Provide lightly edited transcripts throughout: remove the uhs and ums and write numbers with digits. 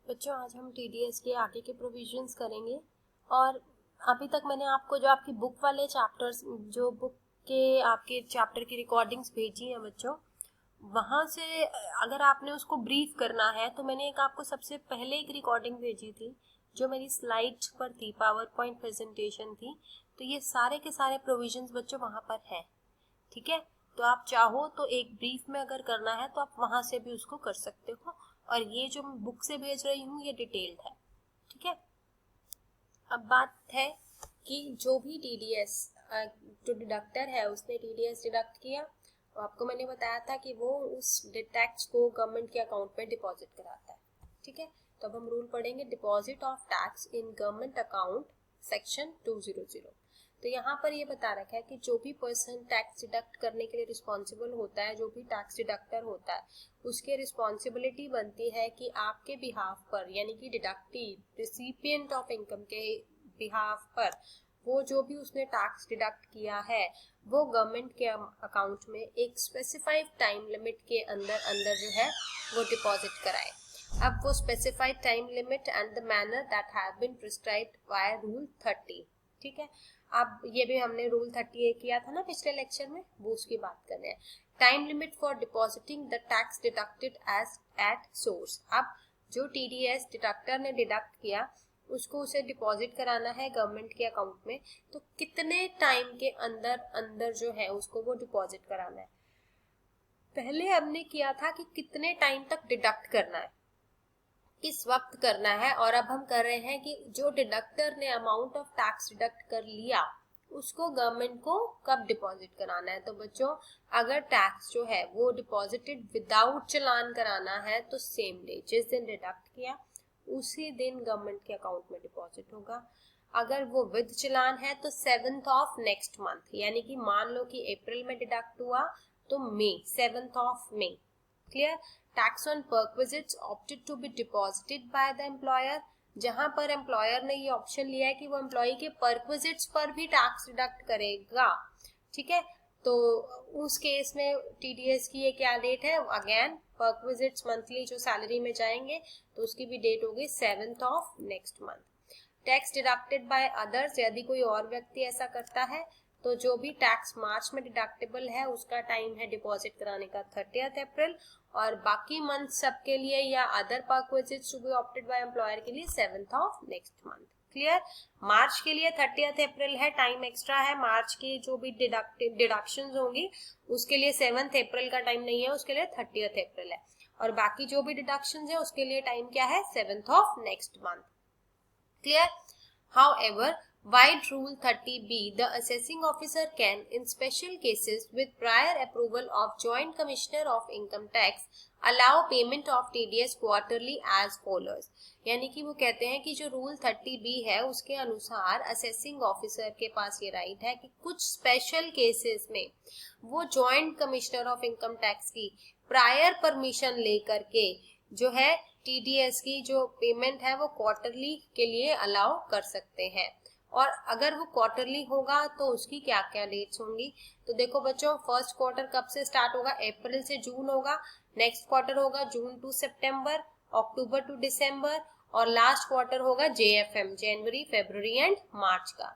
बच्चों आज हम टीडीएस के आगे के प्रोविजंस करेंगे। और अभी तक मैंने आपको जो आपकी बुक वाले चैप्टर्स, जो बुक के आपके चैप्टर की रिकॉर्डिंग्स भेजी हैं बच्चों, वहाँ से अगर आपने उसको ब्रीफ करना है तो मैंने एक आपको सबसे पहले एक रिकॉर्डिंग भेजी थी जो मेरी स्लाइड पर थी, पावर पॉइंट प्रेजेंटेशन थी। तो ये सारे के सारे प्रोविजंस बच्चों वहाँ पर है, ठीक है। तो आप चाहो तो एक ब्रीफ में अगर करना है तो आप वहाँ से भी उसको कर सकते हो। और ये जो मैं बुक से भेज रही हूँ ये डिटेल्ड है, ठीक है। अब बात है कि जो भी टीडीएस जो डिडक्टर है उसने टीडीएस डिडक्ट किया, तो आपको मैंने बताया था कि वो उस टैक्स को गवर्नमेंट के अकाउंट में डिपॉजिट कराता है, ठीक है। तो अब हम रूल पढ़ेंगे, deposit of tax in government account section 200। तो यहाँ पर ये बता रखा है कि जो भी पर्सन टैक्स डिडक्ट करने के लिए रिस्पॉन्सिबल होता है, जो भी टैक्स डिडक्टर होता है, उसके रिस्पॉन्सिबिलिटी बनती है कि आपके बिहाफ पर, यानी कि डिडक्टी रिसिपिएंट ऑफ इनकम के बिहाफ पर, वो जो भी उसने टैक्स डिडक्ट किया है वो गवर्नमेंट के अकाउंट में एक स्पेसिफाइड टाइम लिमिट के अंदर अंदर जो है वो डिपॉजिट कराए। अब वो specified time limit and the manner that have been prescribed by rule 30, ठीक है। अब ये भी हमने रूल 38 किया था ना पिछले लेक्चर में, वो उसकी बात कर रहे हैं। Time limit for depositing the tax deducted as at source. अब जो टीडीएस डिडक्टर ने डिडक्ट किया उसको उसे डिपॉजिट कराना है गवर्नमेंट के अकाउंट में, तो कितने टाइम के अंदर अंदर जो है उसको वो डिपॉजिट कराना है। पहले हमने किया था कि कितने टाइम तक डिडक्ट करना है, किस वक्त करना है, और अब हम कर रहे हैं कि जो डिडक्टर ने अमाउंट ऑफ टैक्स डिडक्ट कर लिया उसको गवर्नमेंट को कब डिपॉजिट कराना है। तो बच्चों अगर टैक्स जो है वो डिपॉजिटेड विदाउट चलान कराना है तो सेम डे, जिस दिन डिडक्ट किया उसी दिन गवर्नमेंट के अकाउंट में डिपॉजिट होगा। अगर वो विद चलान है तो 7th ऑफ नेक्स्ट मंथ, यानी कि मान लो कि अप्रैल में डिडक्ट हुआ तो मई, 7th of May. Clear. Tax on perquisites opted to be deposited by the employer, जहां पर एम्प्लॉयर ने ये ऑप्शन लिया है कि वो एम्प्लॉय के परक्विजिट्स पर भी टैक्स डिडक्ट करेगा, ठीक है। तो उस केस में टीडीएस की ये क्या डेट है, अगेन परक्विजिट्स मंथली जो सैलरी में जाएंगे तो उसकी भी डेट होगी 7th of next month. Tax deducted by others, यदि कोई और व्यक्ति ऐसा करता है तो जो भी टैक्स मार्च में डिडक्टेबल है उसका टाइम है डिपॉजिट कराने का 30th अप्रैल, और बाकी मंथ सबके लिए या other perquisites to be opted by employer के लिए 7th of next month. Clear. March के लिए 30th अप्रैल है, टाइम एक्स्ट्रा है। मार्च की जो भी डिडक्शंस होंगी उसके लिए 7th अप्रैल का टाइम नहीं है, उसके लिए 30th अप्रैल है। और बाकी जो भी डिडक्शंस है उसके लिए टाइम क्या है, 7th of next month. Clear? However, Wide Rule 30B, the assessing officer can, in special cases with prior approval of Joint Commissioner of Income Tax, allow payment of TDS quarterly as follows. यानी कि वो कहते हैं कि जो rule 30B है उसके अनुसार असेसिंग ऑफिसर के पास ये राइट है कि कुछ स्पेशल केसेस में वो joint commissioner of income tax की प्रायर परमिशन लेकर के जो है टीडीएस की जो पेमेंट है वो क्वार्टरली के लिए अलाउ कर सकते हैं। और अगर वो क्वार्टरली होगा तो उसकी क्या क्या डेट्स होंगी। तो देखो बच्चों, फर्स्ट क्वार्टर कब से स्टार्ट होगा, अप्रैल से जून होगा। नेक्स्ट क्वार्टर होगा जून टू सितंबर, अक्टूबर टू दिसंबर, और लास्ट क्वार्टर होगा जेएफएम, जनवरी फरवरी एंड मार्च का,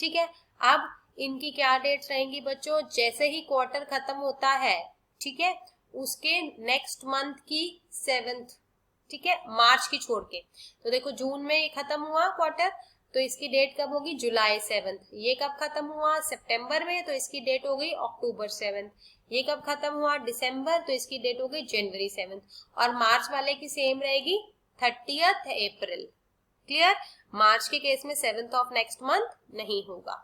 ठीक है। अब इनकी क्या डेट्स रहेंगी बच्चों, जैसे ही क्वार्टर खत्म होता है, ठीक है, उसके नेक्स्ट मंथ की 7th, ठीक है, मार्च की छोड़ के। तो देखो जून में ये खत्म हुआ क्वार्टर, तो इसकी डेट कब होगी, जुलाई 7th। ये कब खत्म हुआ, सितंबर में, तो इसकी डेट हो गई अक्टूबर 7th। ये कब खत्म हुआ, दिसंबर, तो इसकी डेट हो गई जनवरी 7th। और मार्च वाले की सेम रहेगी 30th अप्रैल। क्लियर। मार्च के केस में 7th ऑफ नेक्स्ट मंथ नहीं होगा।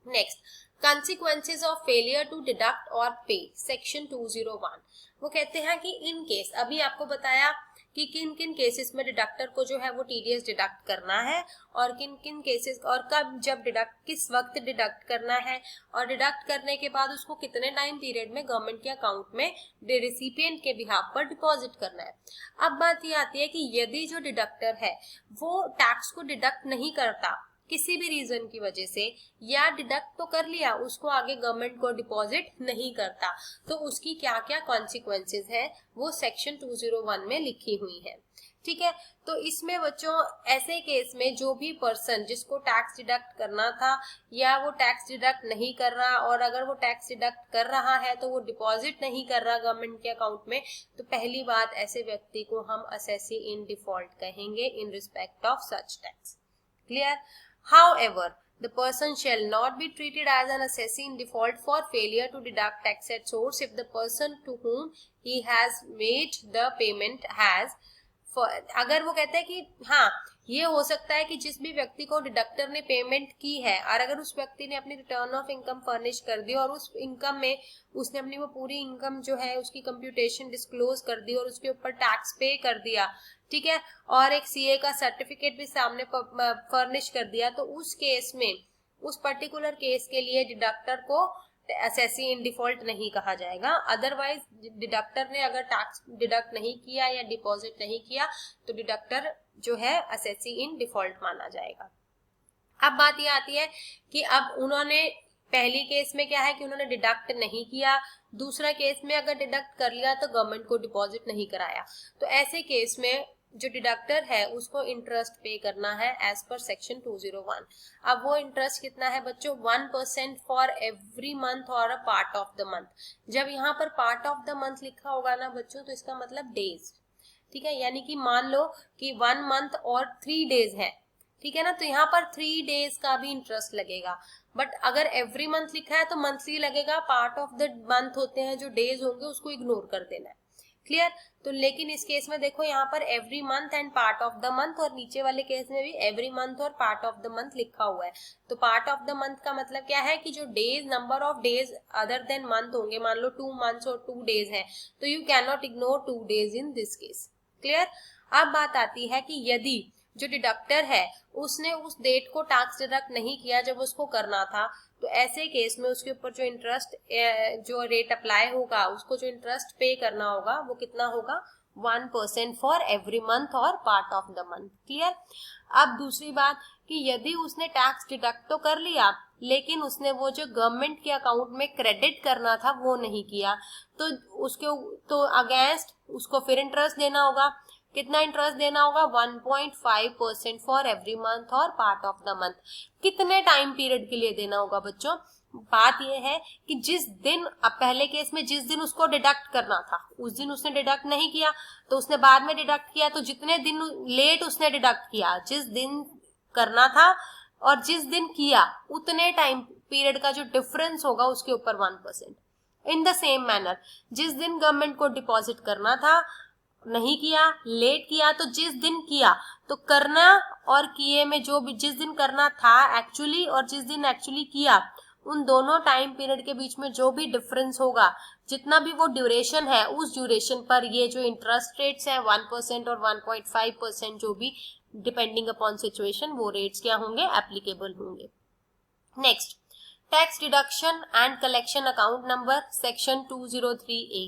Next, consequences of failure to deduct or pay, section 201। वो कहते हैं कि इन केस, अभी आपको बताया कि किन किन केसेस में डिडक्टर को जो है वो टीडीएस डिडक्ट करना है, और किन किन केसेस और कब, जब डिडक्ट, किस वक्त डिडक्ट करना है, और डिडक्ट करने के बाद उसको कितने टाइम पीरियड में गवर्नमेंट के अकाउंट में रिसिपिएंट के बिहाफ पर डिपॉजिट करना है। अब बात ये आती है कि यदि जो डिडक्टर है वो टैक्स को डिडक्ट नहीं करता किसी भी रीजन की वजह से, या डिडक्ट तो कर लिया उसको आगे गवर्नमेंट को डिपॉजिट नहीं करता, तो उसकी क्या क्या कॉन्सिक्वेंसेस है वो सेक्शन 201 में लिखी हुई है, ठीक है। तो इसमें बच्चों ऐसे केस में जो भी पर्सन जिसको टैक्स डिडक्ट करना था या वो टैक्स डिडक्ट नहीं कर रहा, और अगर वो टैक्स डिडक्ट कर रहा है तो वो डिपॉजिट नहीं कर रहा गवर्नमेंट के अकाउंट में, तो पहली बात ऐसे व्यक्ति को हम असेसी इन डिफॉल्ट कहेंगे in respect of such tax. Clear? However the person shall not be treated as an assessee in default for failure to deduct tax at source if the person to whom he has made the payment has, अगर वो कहता है कि हाँ ये हो सकता है कि जिस भी व्यक्ति को डिडक्टर ने पेमेंट की है और अगर उस व्यक्ति ने अपनी रिटर्न ऑफ इनकम फर्निश कर दी और उस इनकम में उसने अपनी वो पूरी इनकम जो है उसकी कंप्यूटेशन डिस्क्लोज कर दी और उसके ऊपर टैक्स पे कर दिया, ठीक है, और एक सीए का सर्टिफिकेट भी सामने फर्निश कर दिया, तो उस केस में उस पर्टिकुलर केस के लिए डिडक्टर को असेसी इन डिफॉल्ट नहीं कहा जाएगा। अदरवाइज डिडक्टर ने अगर टैक्स डिडक्ट नहीं किया या डिपॉजिट नहीं किया तो डिडक्टर जो है असेसी इन डिफॉल्ट माना जाएगा। अब बात ये आती है कि अब उन्होंने पहली केस में क्या है कि उन्होंने डिडक्ट नहीं किया, दूसरा केस में अगर डिडक्ट कर लिया तो गवर्नमेंट को डिपॉजिट नहीं कराया, तो ऐसे केस में जो डिडक्टर है उसको इंटरेस्ट पे करना है एज पर सेक्शन 201। अब वो इंटरेस्ट कितना है बच्चों? 1% फॉर एवरी मंथ और a part of the month. जब यहाँ पर पार्ट ऑफ द मंथ लिखा होगा ना बच्चों तो इसका मतलब डेज, ठीक है, यानी कि मान लो कि 1 मंथ और 3 डेज है, ठीक है ना, तो यहाँ पर 3 डेज का भी इंटरेस्ट लगेगा। बट अगर एवरी मंथ लिखा है तो मंथली लगेगा, पार्ट ऑफ द मंथ होते हैं जो डेज होंगे उसको इग्नोर कर देना है। क्लियर? तो लेकिन इस केस में देखो यहाँ पर every month and part of the month, और नीचे वाले केस में भी एवरी मंथ और पार्ट ऑफ द मंथ लिखा हुआ है। तो पार्ट ऑफ द मंथ का मतलब क्या है कि जो days, number of days other than month होंगे, मान लो 2 मंथ्स और 2 डेज है, तो you can not ignore 2 days in this case. Clear? अब बात आती है कि यदि जो डिडक्टर है उसने उस डेट को टैक्स डिडक्ट नहीं किया जब उसको करना था, तो ऐसे केस में उसके ऊपर जो इंटरेस्ट जो रेट अप्लाई होगा, उसको जो इंटरेस्ट पे करना होगा वो कितना होगा? 1% फॉर एवरी मंथ और part of the month. Clear? अब दूसरी बात कि यदि उसने टैक्स डिडक्ट तो कर लिया लेकिन उसने वो जो गवर्नमेंट के अकाउंट में क्रेडिट करना था वो नहीं किया, तो उसके तो अगेंस्ट उसको फिर इंटरेस्ट देना होगा। कितना इंटरेस्ट देना होगा? 1.5% फॉर एवरी मंथ और पार्ट ऑफ द मंथ। कितने टाइम पीरियड के लिए देना होगा बच्चों? बात यह है कि जिस दिन, अब पहले केस में जिस दिन उसको डिडक्ट करना था उस दिन उसने डिडक्ट नहीं किया, तो उसने बाद में डिडक्ट किया, तो जितने दिन लेट उसने डिडक्ट किया, जिस दिन करना था और जिस दिन किया उतने टाइम पीरियड का जो डिफरेंस होगा उसके ऊपर 1%। इन द सेम मैनर जिस दिन गवर्नमेंट को डिपॉजिट करना था नहीं किया, लेट किया, तो जिस दिन किया तो करना और किए में जो भी जिस दिन करना था एक्चुअली और जिस दिन एक्चुअली किया, उन दोनों टाइम पीरियड के बीच में जो भी डिफरेंस होगा, जितना भी वो ड्यूरेशन है, उस ड्यूरेशन पर ये जो इंटरेस्ट रेट्स हैं 1% और 1.5% जो भी डिपेंडिंग अपॉन सिचुएशन वो रेट्स क्या होंगे? एप्लीकेबल होंगे। Next, tax deduction and collection account number section 203A।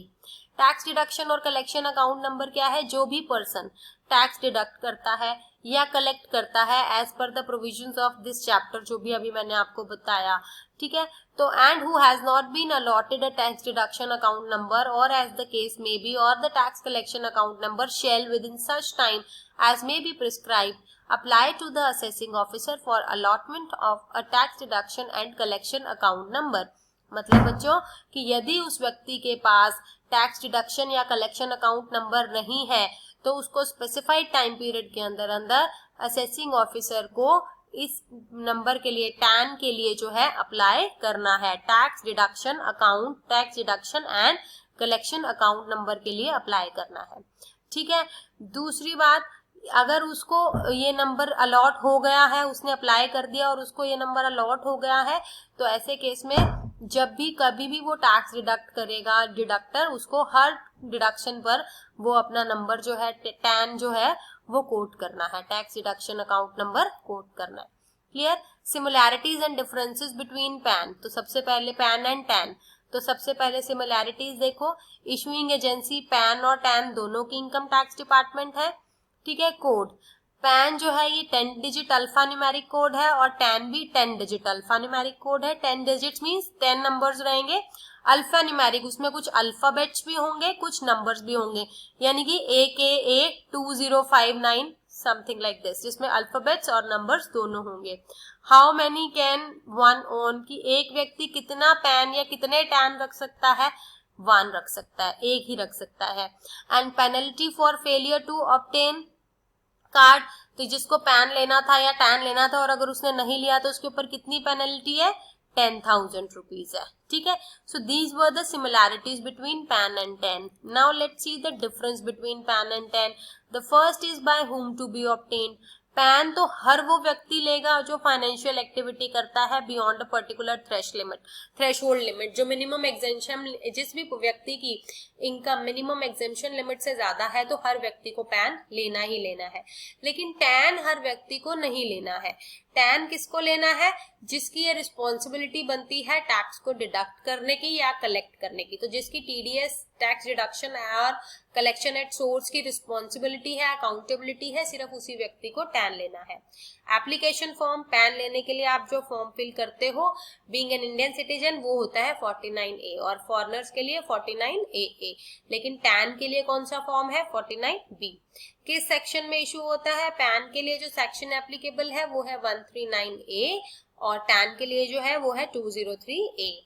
Tax deduction और कलेक्शन अकाउंट नंबर क्या है? जो भी पर्सन टैक्स डिडक्ट करता है या कलेक्ट करता है as per the provisions of this chapter, जो भी अभी मैंने आपको बताया, ठीक है, तो and who has not been allotted a tax deduction account number और as the case may be और the tax collection account number shall within such time as may be prescribed apply to the assessing officer for allotment of a tax deduction and collection account number। मतलब बच्चों कि यदि उस व्यक्ति के पास tax deduction या collection account number नहीं है तो उसको स्पेसिफाइड टाइम पीरियड के अंदर असेसिंग ऑफिसर को इस नंबर के लिए, टैन के लिए जो है अप्लाई करना है। Tax deduction account, tax deduction and collection account number के लिए अप्लाई करना है, ठीक है। दूसरी बात, अगर उसको ये नंबर अलॉट हो गया है, उसने अप्लाई कर दिया और उसको ये नंबर अलॉट हो गया है, तो ऐसे केस में जब भी कभी भी वो टैक्स डिडक्ट करेगा डिडक्टर, उसको हर डिडक्शन पर वो अपना नंबर जो है टैन जो है वो कोट करना है, tax deduction account number quote करना है। Clear? Similarities and differences between PAN, तो सबसे पहले पैन एंड टैन, तो सबसे पहले सिमिलैरिटीज देखो, इशूइंग एजेंसी पैन और टैन दोनों की इनकम टैक्स डिपार्टमेंट है, ठीक है। कोड, पैन जो है ये 10 डिजिट अल्फा न्यूमेरिक कोड है और टैन भी 10 डिजिट अल्फा न्यूमेरिक कोड है। 10 डिजिट्स मींस 10 नंबर्स रहेंगे। अल्फा न्यूमेरिक उसमें कुछ अल्फाबेट्स भी होंगे, कुछ नंबर्स भी होंगे, यानी कि AKA2059 समथिंग लाइक दिस, जिसमें अल्फाबेट्स और नंबर्स दोनों होंगे। How many can one own, कि एक व्यक्ति कितना पैन या कितने टैन रख सकता है, 1 रख सकता है, एक ही रख सकता है। And penalty for failure to obtain card, तो जिसको पैन लेना था या टैन लेना था और अगर उसने नहीं लिया तो उसके ऊपर कितनी पेनल्टी है, 10,000 रुपीज है। ठीक है, so these were the similarities between PAN and TAN. Now let's see the difference between PAN and TAN. The first is by whom to be obtained. PAN तो हर वो व्यक्ति लेगा जो फाइनेंशियल एक्टिविटी करता है beyond a particular threshold limit, जो minimum exemption, जिस भी व्यक्ति की इनकम मिनिमम एग्जेम्पशन लिमिट से ज्यादा है तो हर व्यक्ति को पैन लेना ही लेना है। लेकिन टैन हर व्यक्ति को नहीं लेना है। टैन किसको लेना है, जिसकी ये रिस्पॉन्सिबिलिटी बनती है टैक्स को डिडक्ट करने की या कलेक्ट करने की। तो जिसकी टीडीएस टैक्स डिडक्शन और कलेक्शन एट सोर्स की रिस्पॉन्सिबिलिटी है, अकाउंटेबिलिटी है, सिर्फ उसी व्यक्ति को टैन लेना है। एप्लीकेशन फॉर्म पैन लेने के लिए आप जो फॉर्म फिल करते हो बीइंग एन इंडियन सिटीजन वो होता है 49A और फॉरेनर्स के लिए 49AA। लेकिन टैन के लिए कौन सा फॉर्म है, 49B। किस सेक्शन में इशू होता है, पैन के लिए जो सेक्शन एप्लीकेबल है वो है 139A और टैन के लिए जो है वो है 203A।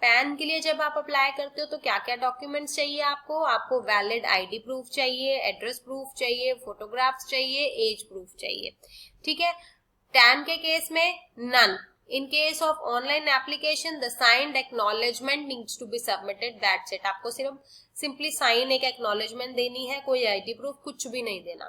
पैन के लिए जब आप अप्लाई करते हो तो क्या क्या डॉक्यूमेंट्स चाहिए आपको वैलिड आईडी प्रूफ चाहिए, एड्रेस प्रूफ चाहिए, फोटोग्राफ्स चाहिए, एज प्रूफ चाहिए। ठीक है, टैन के केस में none. In case of online application, the signed acknowledgement needs to be submitted. That's it. आपको सिर्फ सिंपली साइन एक एक्नॉलेजमेंट देनी है, कोई आईडी प्रूफ कुछ भी नहीं देना।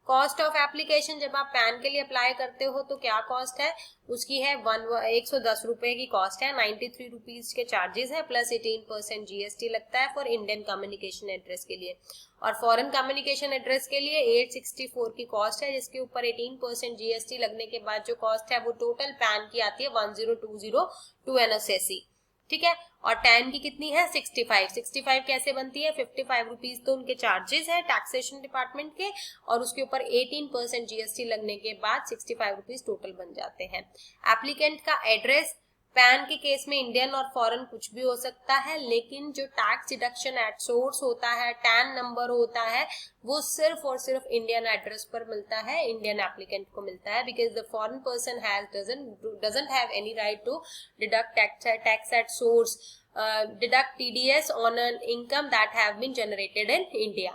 कॉस्ट ऑफ एप्लीकेशन, जब आप पैन के लिए अप्लाई करते हो तो क्या कॉस्ट है, उसकी है 110 रुपए की कॉस्ट है, 93 रुपीज के चार्जेस है, प्लस 18% जीएसटी लगता है फॉर इंडियन कम्युनिकेशन एड्रेस के लिए। और फॉरेन कम्युनिकेशन एड्रेस के लिए 864 की कॉस्ट है, जिसके ऊपर 18% जीएसटी लगने के बाद जो कॉस्ट है वो टोटल पैन की आती है 1020 टू एनएसएससी। ठीक है, और टैन की कितनी है, 65 कैसे बनती है, 55 रुपीज तो उनके चार्जेस है टैक्सेशन डिपार्टमेंट के और उसके ऊपर 18% जीएसटी लगने के बाद 65 रुपीज टोटल बन जाते हैं। एप्लीकेंट का एड्रेस, पैन के केस में इंडियन और फॉरेन कुछ भी हो सकता है, लेकिन जो टैक्स डिडक्शन एट सोर्स होता है, टैन नंबर होता है, वो सिर्फ और सिर्फ इंडियन एड्रेस पर मिलता है, इंडियन एप्लीकेंट को मिलता है, because the foreign person doesn't have any right to deduct tax at source, deduct TDS on an income that have been generated in India.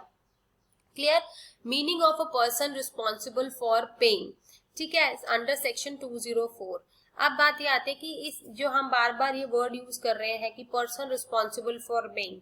Clear? Meaning of a person responsible for paying. ठीक है, under section 204। अब बात ये आती है कि इस जो हम बार बार ये वर्ड यूज कर रहे हैं कि पर्सन रिस्पॉन्सिबल फॉर पेइंग,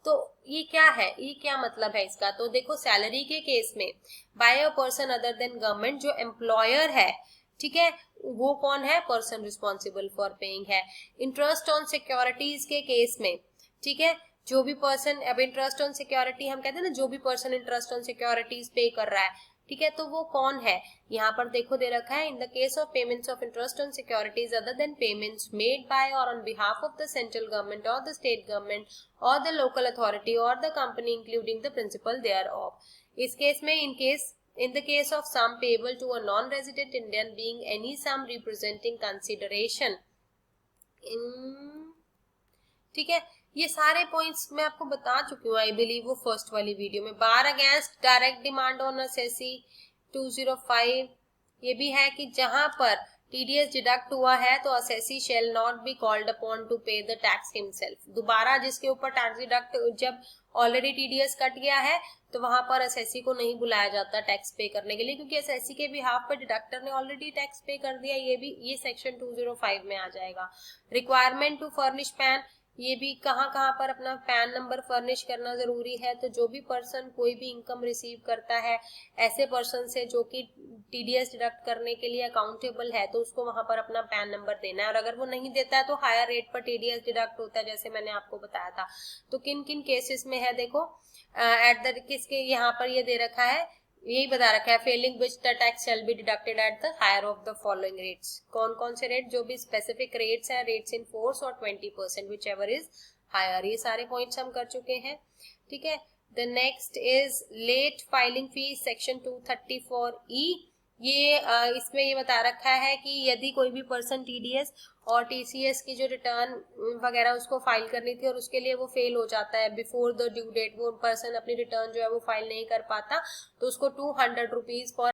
तो ये क्या है, ये क्या मतलब है इसका। तो देखो, सैलरी के केस में by a person other than government, जो एम्प्लॉयर है, ठीक है, वो कौन है, पर्सन रिस्पॉन्सिबल फॉर पेइंग है। इंटरेस्ट ऑन सिक्योरिटीज के केस में, ठीक है, जो भी पर्सन, अब इंटरेस्ट ऑन सिक्योरिटी हम कहते हैं ना, जो भी पर्सन इंटरेस्ट ऑन सिक्योरिटीज पे कर रहा है, ठीक है, तो वो कौन है, यहाँ पर देखो दे रखा है, in the case of payments of interest on securities other than payments made by और on behalf of the central government और द स्टेट गवर्नमेंट और द लोकल अथॉरिटी और the company including the principal thereof. इस case में in the case of sum payable to a non-resident Indian being any sum representing consideration in, ठीक है, ये सारे points मैं आपको बता चुकी हूँ आई बिलीव वो फर्स्ट वाली वीडियो में। Bar against direct demand on assessee 205, ये भी है कि जहां पर टीडीएस डिडक्ट हुआ है तो assessee shall not be called upon two पे द टैक्स हिमसेल्फ। दोबारा जिसके ऊपर टैक्स डिडक्ट, जब ऑलरेडी टीडीएस कट गया है तो वहां पर एसएससी को नहीं बुलाया जाता टैक्स पे करने के लिए, क्योंकि एसएससी के बिहाफ पे डिडक्टर ने ऑलरेडी टैक्स पे कर दिया। ये सेक्शन 205 में आ जाएगा। रिक्वायरमेंट टू फर्निश पैन, ये भी कहाँ पर अपना पैन नंबर फर्निश करना जरूरी है। तो जो भी पर्सन कोई भी इनकम रिसीव करता है ऐसे पर्सन से जो कि टीडीएस डिडक्ट करने के लिए अकाउंटेबल है, तो उसको वहां पर अपना पैन नंबर देना है, और अगर वो नहीं देता है तो हायर रेट पर टीडीएस डिडक्ट होता है, जैसे मैंने आपको बताया था। तो किन किन केसेस में है देखो, एट द किसके यहाँ पर ये दे रखा है, यही बता रखा है, failing which the tax shall be deducted at the higher of the following rates. कौन कौन से रेट, जो भी स्पेसिफिक रेट्स हैं, रेट्स इन फोर्स और 20% विच एवर इज हायर। ये सारे पॉइंट्स हम कर चुके हैं, ठीक है। The next is late filing fees, section 234E। ये इसमें ये बता रखा है कि यदि कोई भी पर्सन टीडीएस और टीसीएस की जो रिटर्न वगैरह उसको फाइल करनी थी और उसके लिए वो फेल हो जाता है बिफोर द ड्यू डेट, वो पर्सन अपनी रिटर्न जो है वो फाइल नहीं कर पाता, तो उसको 200 रुपीज फॉर